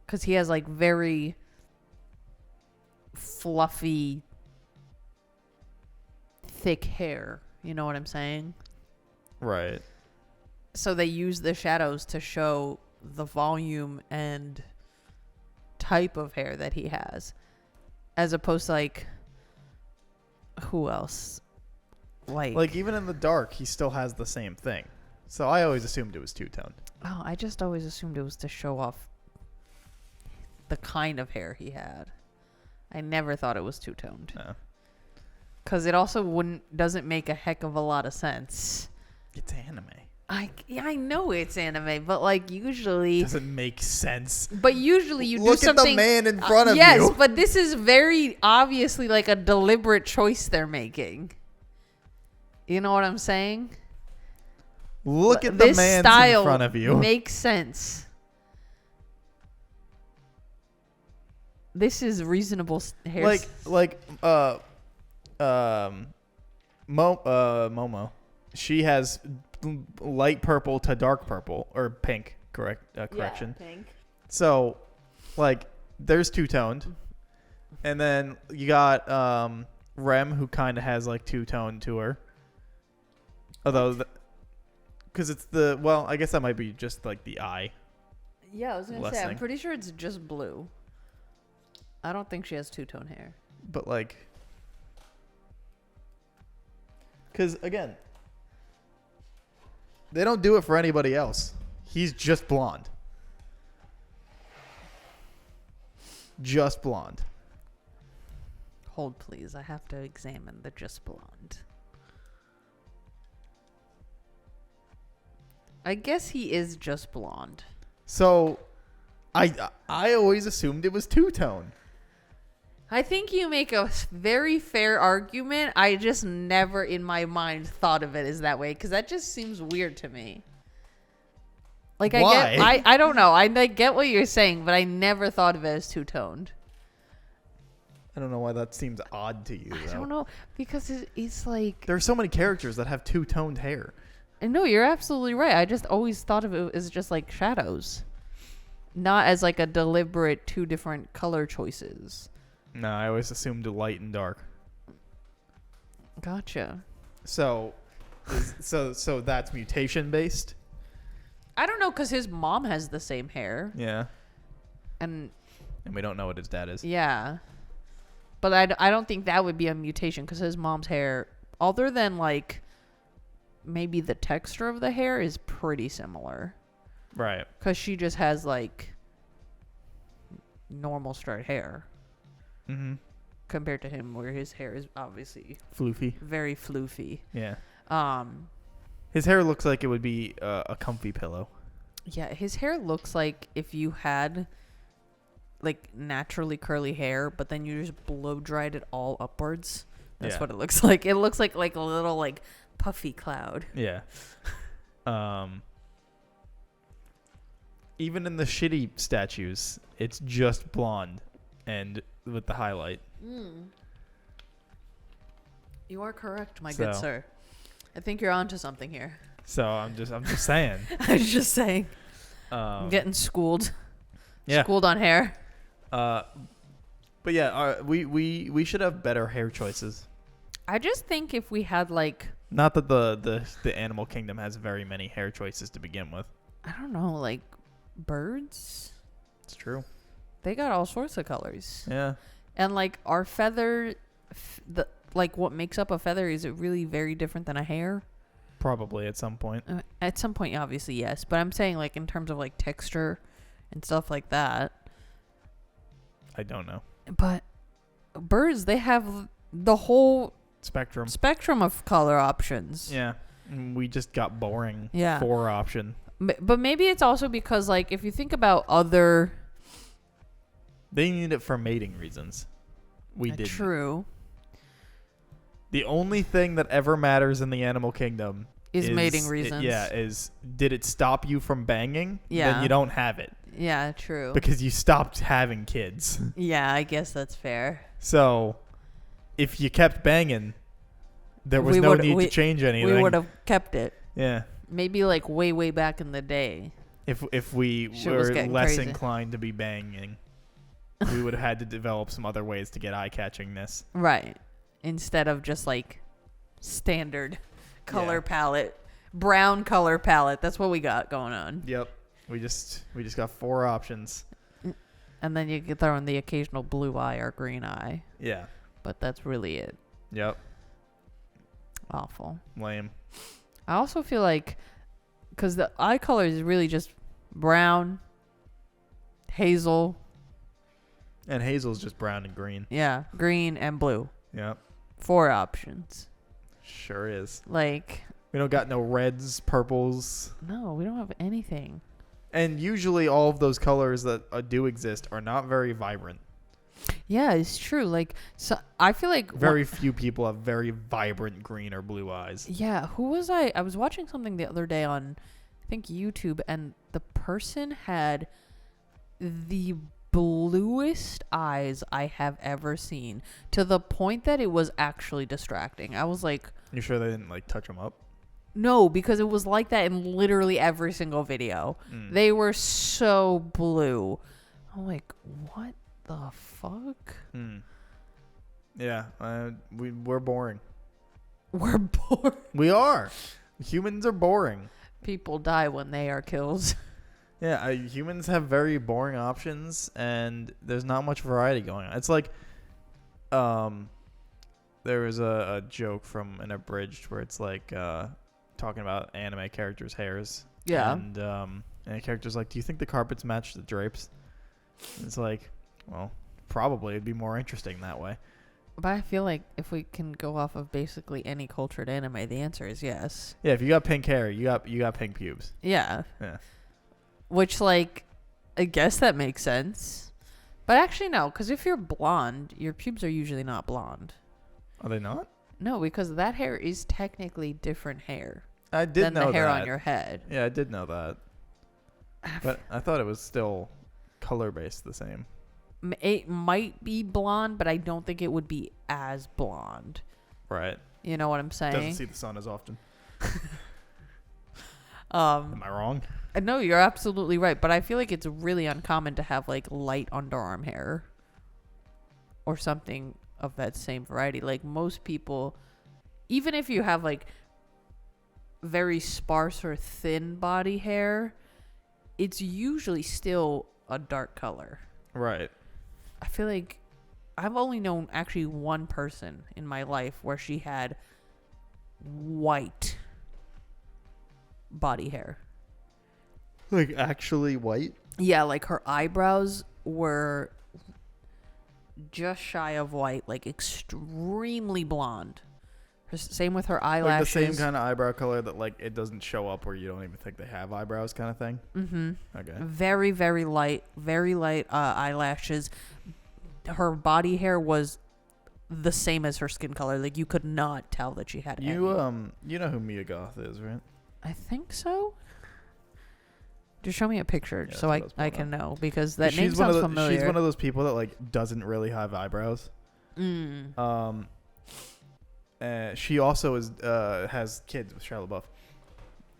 Because he has like very fluffy, thick hair. You know what I'm saying? Right. So they use the shadows to show the volume and type of hair that he has. As opposed to like, who else? Like even in the dark, he still has the same thing. So I always assumed it was two-toned. Oh, I just always assumed it was to show off the kind of hair he had. I never thought it was two-toned. No. Because it also doesn't make a heck of a lot of sense. It's anime. I know it's anime, but like usually... Doesn't make sense. But usually you do Look something... at the man in front of yes, you. but this is very obviously like a deliberate choice they're making. You know what I'm saying? Look at the this man style in front of you. Makes sense. This is reasonable hair. Momo. She has light purple to dark purple or pink. Correction. Yeah, pink. So, like, there's two-toned, and then you got Rem, who kind of has like two-tone to her. Although, because it's I guess that might be just like the eye. Yeah, I was gonna say, I'm Blessing. pretty sure it's just blue. I don't think she has two-tone hair. But like, because again, they don't do it for anybody else. He's just blonde. Just blonde. Hold, please. I have to examine the just blonde. I guess he is just blonde. So, I always assumed it was two-tone. I think you make a very fair argument. I just never in my mind thought of it as that way because that just seems weird to me. Like Why? I don't know. I get what you're saying, but I never thought of it as two-toned. I don't know why that seems odd to you. I Though. don't know because it's like There are so many characters that have two-toned hair. no, you're absolutely right. I just always thought of it as just like shadows, not as like a deliberate two different color choices. No, I always assumed light and dark. Gotcha. So that's mutation based. I don't know because his mom has the same hair, Yeah, and and we don't know what his dad is. yeah, but I don't think that would be a mutation because his mom's hair, other than like maybe the texture of the hair, is pretty similar. Right. Because she just has like normal straight hair Mm-hmm. compared to him, where his hair is obviously Floofy. very floofy. Yeah. Um, His hair looks like it would be a comfy pillow. yeah, his hair looks like if you had like naturally curly hair, but then you just blow dried it all upwards. That's Yeah. what it looks like. It looks like a little like puffy cloud. Yeah. Even in the shitty statues, it's just blonde and with the highlight. You are correct, my good So. sir. I think you're onto something here. So I'm just saying. I was just saying. I'm getting schooled. Yeah. Schooled on hair. But yeah, we should have better hair choices. I just think if we had like, Not that the animal kingdom has very many hair choices to begin with. I don't know, like birds, It's true. they got all sorts of colors. Yeah. And like our feather, like what makes up a feather, is it really very different than a hair? Probably at some point. At some point, obviously, yes. But I'm saying like in terms of like texture and stuff like that. I don't know. But birds, they have the whole Spectrum. spectrum of color options. Yeah. We just got boring. Yeah. 4 option. But maybe it's also because like if you think about other, They need it for mating reasons. We didn't. True. The only thing that ever matters in the animal kingdom Is mating reasons. is did it stop you from banging? Yeah. Then you don't have it Yeah, true. because you stopped having kids. Yeah, I guess that's fair. So, if you kept banging, there was no need to change anything. We would have kept it. Yeah. Maybe like way back in the day. If we Shit was were getting less crazy. inclined to be banging, we would have had to develop some other ways to get eye-catchingness. Right. Instead of just like standard color Yeah. palette. Brown color palette. That's what we got going on. Yep. We just got 4 options. And then you could throw in the occasional blue eye or green eye. Yeah. But that's really it. Yep. Awful. Lame. I also feel like, because the eye color is really just brown, hazel, And Hazel's just brown and green. yeah, green, and blue. Yep. 4 options. Sure is. Like, We don't got no reds, purples. no, we don't have anything. And usually all of those colors that do exist are not very vibrant. Yeah, it's true. Like, so I feel like Very few people have very vibrant green or blue eyes. yeah, who was I? I was watching something the other day on, I think, YouTube, and the person had the bluest eyes I have ever seen, to the point that it was actually distracting. I was like, You sure they didn't like touch them up? no, because it was like that in literally every single video. They were so blue. I'm like, what the fuck? Yeah, we're boring. We're bored. We are. Humans are boring. People die when they are killed. Yeah, humans have very boring options, and there's not much variety going on. It's like, there was a joke from an Abridged where it's like talking about anime characters' hairs. Yeah. And a character's like, "Do you think the carpets match the drapes?" And it's like, well, probably it'd be more interesting that way. But I feel like if we can go off of basically any cultured anime, the answer is yes. Yeah, if you got pink hair, you got pink pubes. Yeah. Yeah. Which, like, I guess that makes sense. But actually, no, because if you're blonde, your pubes are usually not blonde. Are they not? No, because that hair is technically different hair I did than know the hair that. on your head. Yeah, I did know that. But I thought it was still color-based the same. It might be blonde, but I don't think it would be as blonde. Right. You know what I'm saying? Doesn't see the sun as often. Um, Am I wrong? no, you're absolutely right, but I feel like it's really uncommon to have like light underarm hair or something of that same variety. Like most people, even if you have like very sparse or thin body hair, it's usually still a dark color. Right. I feel like I've only known actually one person in my life where she had white body hair. Like actually white? Yeah, like her eyebrows were just shy of white, like extremely blonde. Same with her Like eyelashes. the same kind of eyebrow color that like it doesn't show up where you don't even think they have eyebrows kind of thing? Mm-hmm. Okay. Very, very light eyelashes. Her body hair was the same as her skin color. Like you could not tell that she had any. You know who Mia Goth is, right? I think so. Just show me a picture Yeah, so that's what I I was can know, because that name She's one sounds of familiar. She's one of those people that like doesn't really have eyebrows. She also has kids with Shia LaBeouf.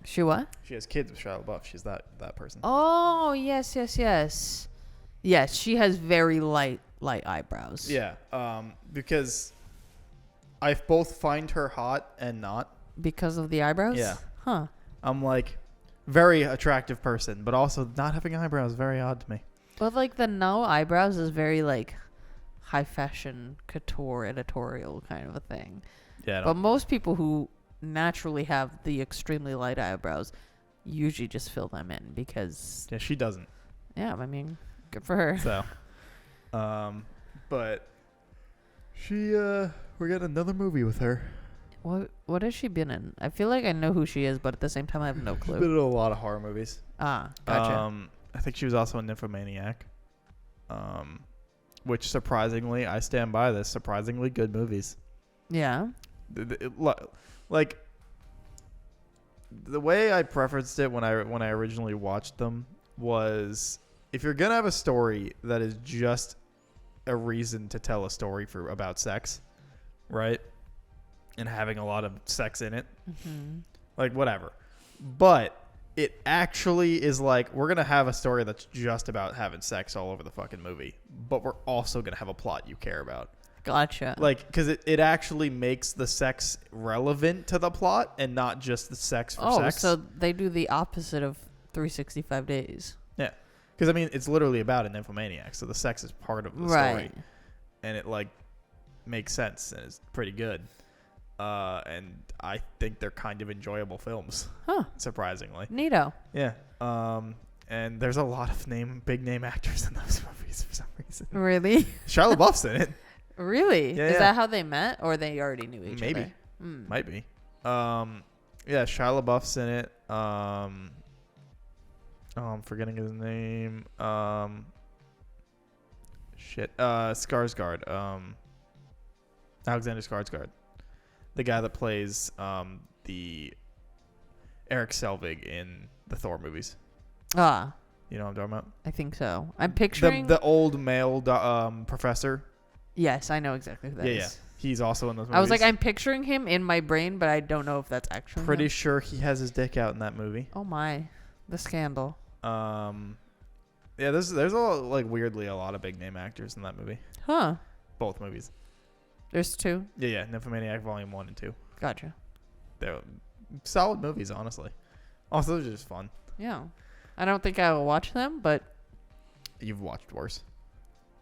She what? She has kids with Shia LaBeouf. She's that person. Oh, yes. Yes, she has very light eyebrows. Yeah. Because I both find her hot and not. Because of the eyebrows? Yeah. Huh. I'm like very attractive person, but also not having eyebrows is very odd to me. But like the no eyebrows is very like high fashion couture editorial kind of a thing. Yeah. But most people who naturally have the extremely light eyebrows usually just fill them in because Yeah, she doesn't. yeah, I mean, good for her. So, but she we're getting another movie with her. What has she been in? I feel like I know who she is, but at the same time I have no She's clue. been in a lot of horror movies. Ah, gotcha. I think she was also in Nymphomaniac. which surprisingly, I stand by this, surprisingly good movies. Yeah. Like the way I preferenced it when I originally watched them was, if you're gonna have a story that is just a reason to tell a story about sex, right, and having a lot of sex in it, like whatever, but it actually is like, we're gonna have a story that's just about having sex all over the fucking movie, but we're also gonna have a plot you care about. Gotcha. Like, because it actually makes the sex relevant to the plot and not just the sex for sex. So they do the opposite of 365 Days. Yeah. Because, I mean, it's literally about an nymphomaniac, so the sex is part of the story. And it, like, makes sense and is pretty good. And I think they're kind of enjoyable films. Huh. Surprisingly. Neato. Yeah. And there's a lot of big name actors in those movies for some reason. Really? Shia LaBeouf's in it. Really? Yeah, Is yeah. that how they met, or they already knew each Maybe. other? Might be. Yeah, Shia LaBeouf's in it. I'm forgetting his name. Skarsgård. Alexander Skarsgård. The guy that plays the Eric Selvig in the Thor movies. Ah, You know what I'm talking about? I think so. I'm picturing. The old male professor. Yes, I know exactly who that is. Yeah. He's also in those movies. I was like, I'm picturing him in my brain, but I don't know if that's actually pretty him. sure he has his dick out in that movie. Oh my, the scandal. Yeah, there's weirdly a lot of big name actors in that movie. Huh. Both movies. There's two. Yeah, Nymphomaniac Volume 1 and 2. Gotcha. They're solid movies, honestly. Also, they're just fun. Yeah. I don't think I will watch them, but You've watched worse.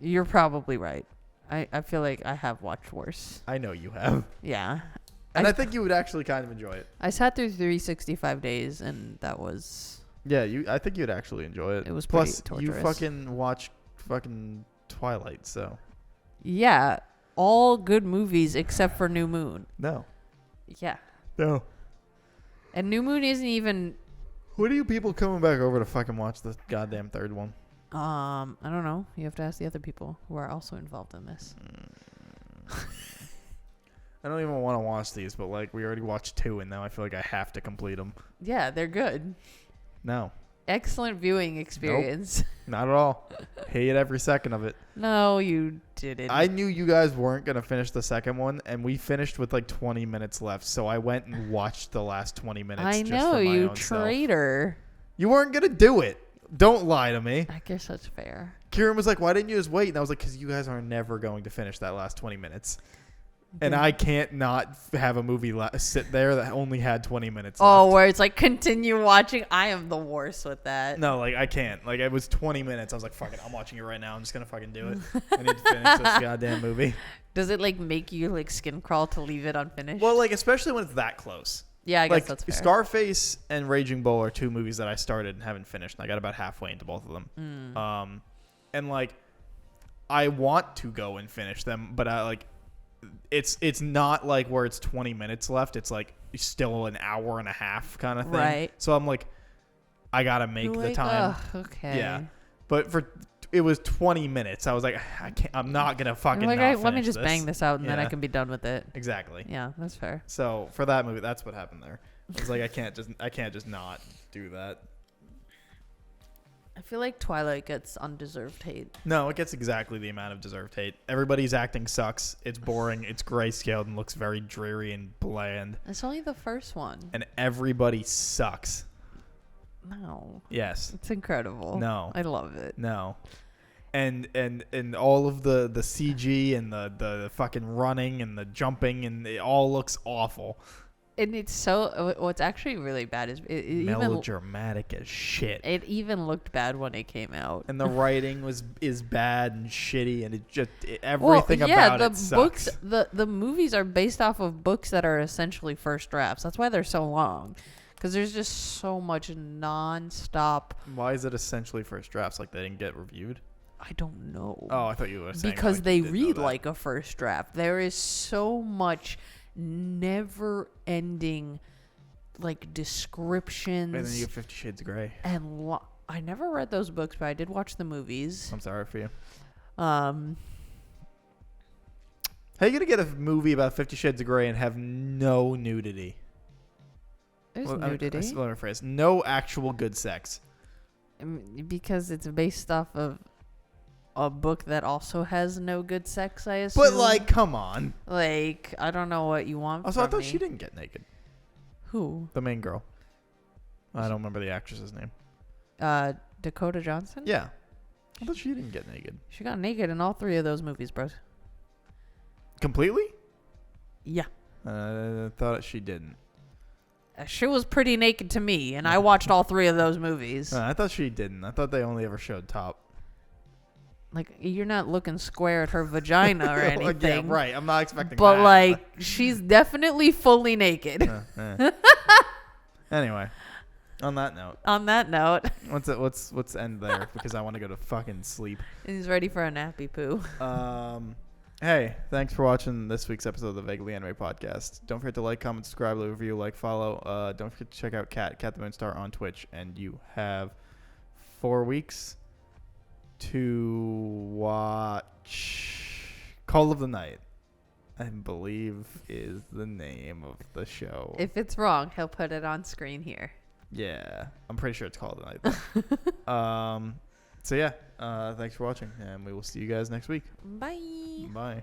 you're probably right. I feel like I have watched worse. I know you have. Yeah. And I think you would actually kind of enjoy it. I sat through 365 Days, and that was... Yeah, I think you'd actually enjoy it. It was Plus, pretty you torturous. fucking watch fucking Twilight, so. Yeah. All good movies except for New Moon. No. Yeah. No. And New Moon isn't even... When are you people coming back over to fucking watch the goddamn third one? I don't know. You have to ask the other people who are also involved in this. I don't even want to watch these, but like we already watched 2, and now I feel like I have to complete them. Yeah, they're good. No, Excellent viewing experience. not at all. Hate every second of it. No, you didn't. I knew you guys weren't gonna finish the second one, and we finished with like 20 minutes left, so I went and watched the last 20 minutes. I just know, for my you own self. traitor. You weren't gonna do it. Don't lie to me. I guess that's fair. Kieran was like, "Why didn't you just wait?" And I was like, "Because you guys are never going to finish that last 20 minutes." And I can't not have a movie sit there that only had 20 minutes Oh, left. where it's like continue watching. I am the worst with that. No, like I can't. Like it was 20 minutes. I was like, "Fuck it, I'm watching it right now. I'm just gonna fucking do it. I need to finish this goddamn movie." Does it like make you like skin crawl to leave it unfinished? Well, like especially when it's that close. yeah, I Like guess that's fair. Scarface and Raging Bull are 2 movies that I started and haven't finished. And I got about halfway into both of them. And like I want to go and finish them, but I like it's not like where it's 20 minutes left. It's like still an hour and a half kind of thing. Right. So I'm like, I gotta make You're the like, time. "Ugh, okay. Yeah. But it was 20 minutes. I was like, I can't. I'm not gonna fucking. You're like, not let me finish just bang this out and then I Yeah. can be done with it. Exactly. Yeah, that's fair. So for that movie, that's what happened there. It's like I can't just not do that. I feel like Twilight gets undeserved hate. No, it gets exactly the amount of deserved hate. Everybody's acting sucks. It's boring. It's grayscaled and looks very dreary and bland. It's only the first one. And everybody sucks. No. Yes. It's incredible. No. I love it. No. And all of the CG and the fucking running and the jumping and it all looks awful. And it's so... What's actually really bad is... It Melodramatic as shit. It even looked bad when it came out. And the writing is bad and shitty, and everything about it sucks. Books, the movies are based off of books that are essentially first drafts. That's why they're so long, because there's just so much nonstop. Why is it essentially first drafts? Like they didn't get reviewed? I don't know. Oh, I thought you were saying because like, they you didn't know read that. like a first draft. There is so much never-ending like descriptions. And then you have 50 Shades of Grey. And I never read those books, but I did watch the movies. I'm sorry for you. Um, How you gonna get a movie about 50 Shades of Grey and have no nudity? there's Well, nudity. let me rephrase. No actual good sex. Because it's based off of a book that also has no good sex, I assume. But like, come on. Like, I don't know what you want Also, I from thought me. she didn't get naked. Who? The main girl. I don't remember the actress's name. Dakota Johnson? Yeah. I thought she didn't get naked. She got naked in all 3 of those movies, bros. Completely? Yeah. I thought she didn't. She was pretty naked to me, and I watched all 3 of those movies. I thought she didn't. I thought they only ever showed top. Like, you're not looking square at her vagina or anything. Yeah, right. I'm not expecting But, that. like, she's definitely fully naked. Anyway, on that note, On that note, let's end there because I want to go to fucking sleep. he's ready for a nappy poo. Hey, thanks for watching this week's episode of the Vaguely Anime Podcast. Don't forget to like, comment, subscribe, leave a review, like, follow. Don't forget to check out Cat the Moonstar on Twitch, and you have 4 weeks to watch Call of the Night, I believe is the name of the show. If it's wrong, he'll put it on screen here. Yeah, I'm pretty sure it's Call of the Night though. So yeah, thanks for watching, and we will see you guys next week. Bye. Bye.